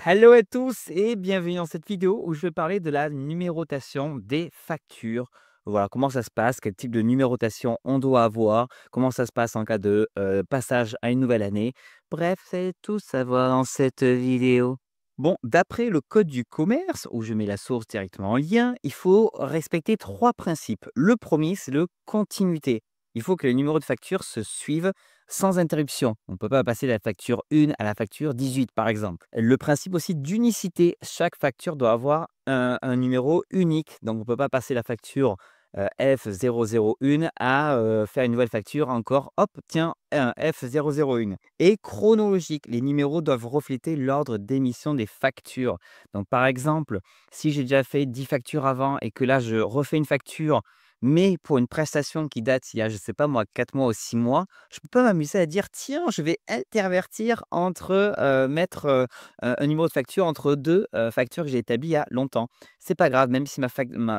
Hello à tous et bienvenue dans cette vidéo où je vais parler de la numérotation des factures. Voilà, comment ça se passe, quel type de numérotation on doit avoir, comment ça se passe en cas de passage à une nouvelle année. Bref, c'est tout savoir dans cette vidéo. Bon, d'après le code du commerce, où je mets la source directement en lien, il faut respecter trois principes. Le premier, c'est le continuité. Il faut que les numéros de facture se suivent sans interruption. On ne peut pas passer de la facture 1 à la facture 18, par exemple. Le principe aussi d'unicité. Chaque facture doit avoir un numéro unique. Donc, on ne peut pas passer la facture F001 à faire une nouvelle facture encore. Hop, tiens, un F001. Et chronologique. Les numéros doivent refléter l'ordre d'émission des factures. Donc, par exemple, si j'ai déjà fait 10 factures avant et que là, je refais une facture mais pour une prestation qui date il y a, je sais pas moi, 4 mois ou 6 mois, je peux pas m'amuser à dire: «Tiens, je vais intervertir entre, mettre, un numéro de facture entre 2 factures que j'ai établies il y a longtemps». C'est pas grave, même si ma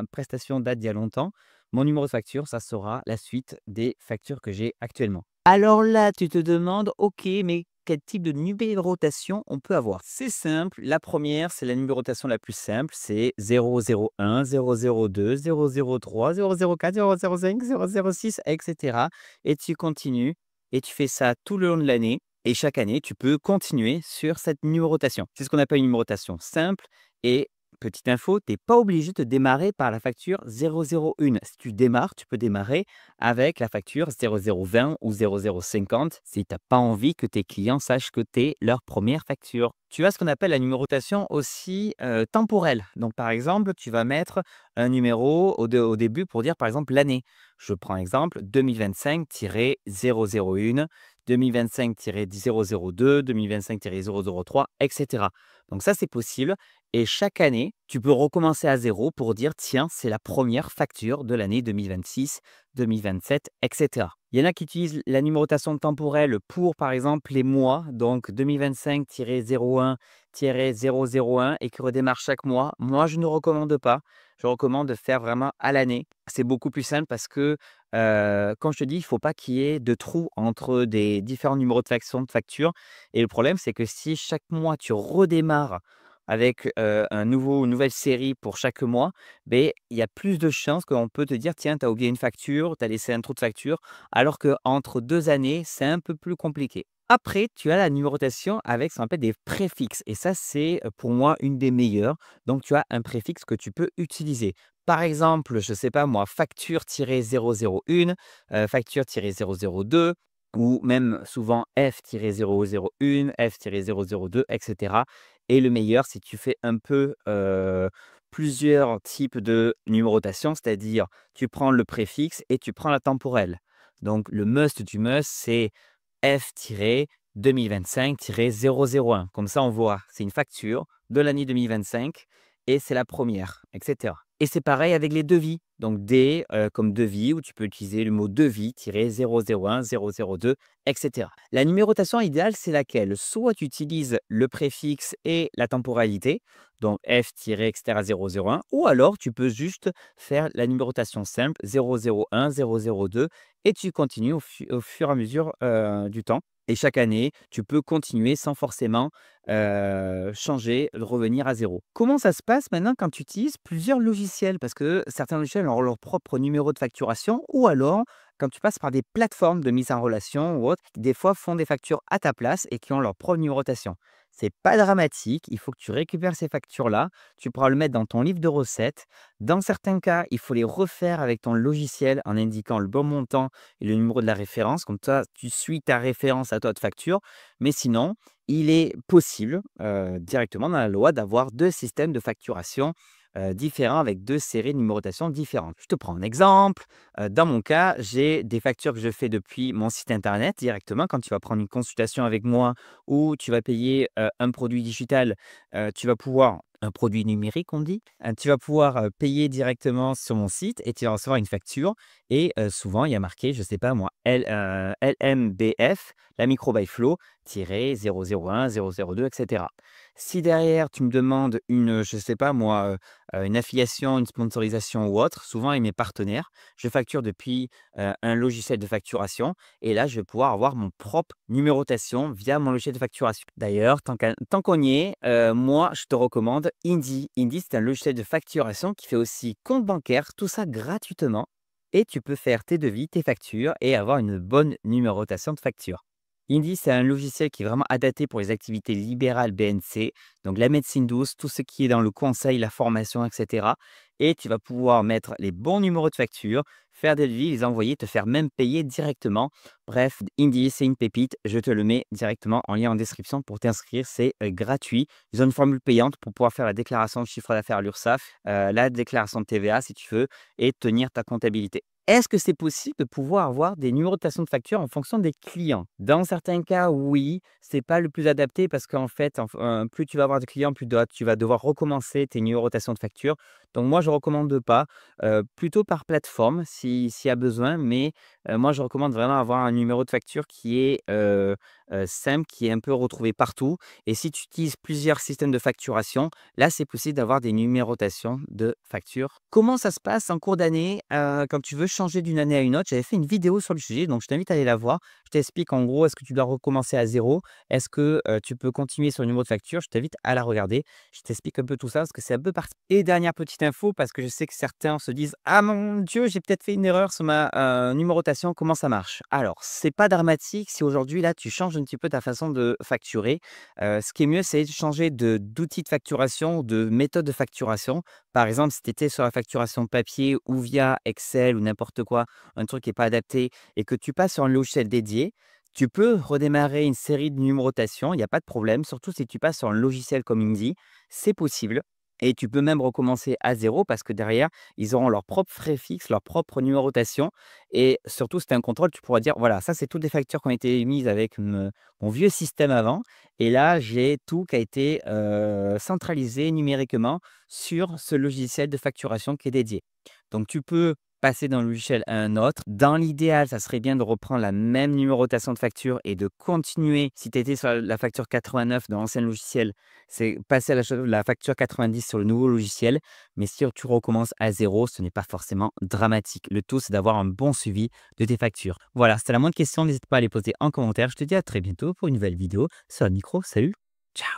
prestation date d'il y a longtemps, mon numéro de facture, ça sera la suite des factures que j'ai actuellement. Alors là, tu te demandes: «OK, mais quel type de numérotation on peut avoir?» C'est simple, la première, c'est la numérotation la plus simple, c'est 001, 002, 003, 004, 005, 006 et cetera et tu continues et tu fais ça tout le long de l'année et chaque année, tu peux continuer sur cette numérotation. C'est ce qu'on appelle une numérotation simple et petite info, tu es pas obligé de démarrer par la facture 0001. Si tu démarres, tu peux démarrer avec la facture 0020 ou 0050 si tu as pas envie que tes clients sachent que tu es leur première facture. Tu as ce qu'on appelle la numérotation aussi temporelle. Donc, par exemple, tu vas mettre un numéro au début pour dire, par exemple, l'année. Je prends exemple 2025-001, 2025-002, 2025-003, etc. Donc ça, c'est possible. Et chaque année, tu peux recommencer à zéro pour dire, tiens, c'est la première facture de l'année 2026, 2027, etc. Il y en a qui utilisent la numérotation temporelle pour, par exemple, les mois, donc 2025-01-001 et qui redémarre chaque mois. Moi, je ne recommande pas. Je recommande de faire vraiment à l'année. C'est beaucoup plus simple parce que, comme je te dis, il ne faut pas qu'il y ait de trous entre des différents numéros de facture. Et le problème, c'est que si chaque mois, tu redémarres avec, une nouvelle série pour chaque mois, beh, il y a plus de chances qu'on peut te dire: «Tiens, tu as oublié une facture, tu as laissé un trou de facture», alors qu'entre 2 années, c'est un peu plus compliqué. Après, tu as la numérotation avec ce qu'on appelle des préfixes et ça, c'est, pour moi, une des meilleures. Donc tu as un préfixe que tu peux utiliser. Par exemple, je ne sais pas moi, facture-001, facture-002 ou même souvent F-001, F-002 et cetera et le meilleur, si tu fais un peu, plusieurs types de numérotation, c'est-à-dire tu prends le préfixe et tu prends la temporelle. Donc le must du must, c'est F-2025-001. Comme ça, on voit, c'est une facture de l'année 2025 et c'est la première, et cetera. Et c'est pareil avec les devis. Donc D comme devis, où tu peux utiliser le mot devis-001, 002, et cetera. La numérotation idéale, c'est laquelle? Soit tu utilises le préfixe et la temporalité, donc F-etc. 001, ou alors tu peux juste faire la numérotation simple 001, 002 et tu continues au fur et à mesure, du temps et chaque année, tu peux continuer sans forcément, changer, revenir à zéro. Comment ça se passe maintenant quand tu utilises plusieurs logiciels? Parce que certains logiciels ont leur propre numéro de facturation ou alors quand tu passes par des plateformes de mise en relation ou autres, qui des fois font des factures à ta place et qui ont leur propre numérotation. C'est pas dramatique, il faut que tu récupères ces factures-là, tu pourras le mettre dans ton livre de recettes. Dans certains cas, il faut les refaire avec ton logiciel en indiquant le bon montant et le numéro de la référence. Comme ça, tu suis ta référence à toi de facture. Mais sinon, il est possible, directement dans la loi, d'avoir 2 systèmes de facturation, différents avec 2 séries de numérotation différentes. Je te prends un exemple, dans mon cas, j'ai des factures que je fais depuis mon site internet directement. Quand tu vas prendre une consultation avec moi ou tu vas payer, un produit digital, tu vas pouvoir un produit numérique, on dit. Tu vas pouvoir, payer directement sur mon site et tu vas recevoir une facture et souvent il y a marqué, je sais pas moi, LMBF, la micro by Flow tiré 001 002 et cetera. Si derrière tu me demandes une, je sais pas moi, une affiliation, une sponsorisation ou autre, souvent avec mes partenaires, je facture depuis, un logiciel de facturation et là, je vais pouvoir avoir mon propre numérotation via mon logiciel de facturation. D'ailleurs, tant qu'on y est, moi, je te recommande Indy. Indy, c'est un logiciel de facturation qui fait aussi compte bancaire, tout ça gratuitement et tu peux faire tes devis, tes factures et avoir une bonne numérotation de facture. Indy, c'est un logiciel qui est vraiment adapté pour les activités libérales BNC, donc la médecine douce, tout ce qui est dans le conseil, la formation, et cetera. Et tu vas pouvoir mettre les bons numéros de facture, faire des devis, les envoyer, te faire même payer directement. Bref, Indy, c'est une pépite. Je te le mets directement en lien en description pour t'inscrire. C'est gratuit. Ils ont une formule payante pour pouvoir faire la déclaration de chiffre d'affaires à l'URSSAF, la déclaration de TVA si tu veux, et tenir ta comptabilité. Est-ce que c'est possible de pouvoir avoir des numérotations de facture en fonction des clients? Dans certains cas, oui, c'est pas le plus adapté parce qu'en fait, plus tu vas avoir de clients, tu vas devoir recommencer tes numérotations de facture. Donc moi, je recommande pas, plutôt par plateforme s'il y a besoin, mais moi, je recommande vraiment avoir un numéro de facture qui est, simple, qui est un peu retrouvé partout et si tu utilises plusieurs systèmes de facturation, là, c'est possible d'avoir des numérotations de facture. Comment ça se passe en cours d'année, quand tu veux changer d'une année à une autre? J'avais fait une vidéo sur le sujet, donc je t'invite à aller la voir. Je t'explique en gros, est-ce que tu dois recommencer à zéro. Est-ce que, tu peux continuer sur le numéro de facture? Je t'invite à la regarder. Je t'explique un peu tout ça parce que c'est un peu parti et dernière petite info parce que je sais que certains se disent: «Ah mon Dieu, j'ai peut-être fait une erreur sur ma, numérotation, comment ça marche?» Alors, c'est pas dramatique si aujourd'hui là, tu changes un petit peu ta façon de facturer. Ce qui est mieux, c'est de changer d'outil de facturation, de méthode de facturation. Par exemple, si tu étais sur la facturation papier ou via Excel ou n'importe quoi, un truc qui est pas adapté et que tu passes sur un logiciel dédié, tu peux redémarrer une série de numérotation, il n'y a pas de problème, surtout si tu passes sur un logiciel comme Indy, c'est possible et tu peux même recommencer à zéro parce que derrière, ils auront leur propre frais fixes, leur propre numérotation et surtout, si tu un contrôle, tu pourras dire: «Voilà, ça, c'est toutes les factures qui ont été émises avec mon vieux système avant et là, j'ai tout qui a été, centralisé numériquement sur ce logiciel de facturation qui est dédié». Donc tu peux passer d'un logiciel à un autre. Dans l'idéal, ça serait bien de reprendre la même numérotation de facture et de continuer. Si tu étais sur la facture 89 dans l'ancien logiciel, c'est passer à la facture 90 sur le nouveau logiciel. Mais si tu recommences à zéro, ce n'est pas forcément dramatique. Le tout, c'est d'avoir un bon suivi de tes factures. Voilà, c'était la moindre question. N'hésite pas à les poser en commentaire. Je te dis à très bientôt pour une nouvelle vidéo sur le micro. Salut, ciao.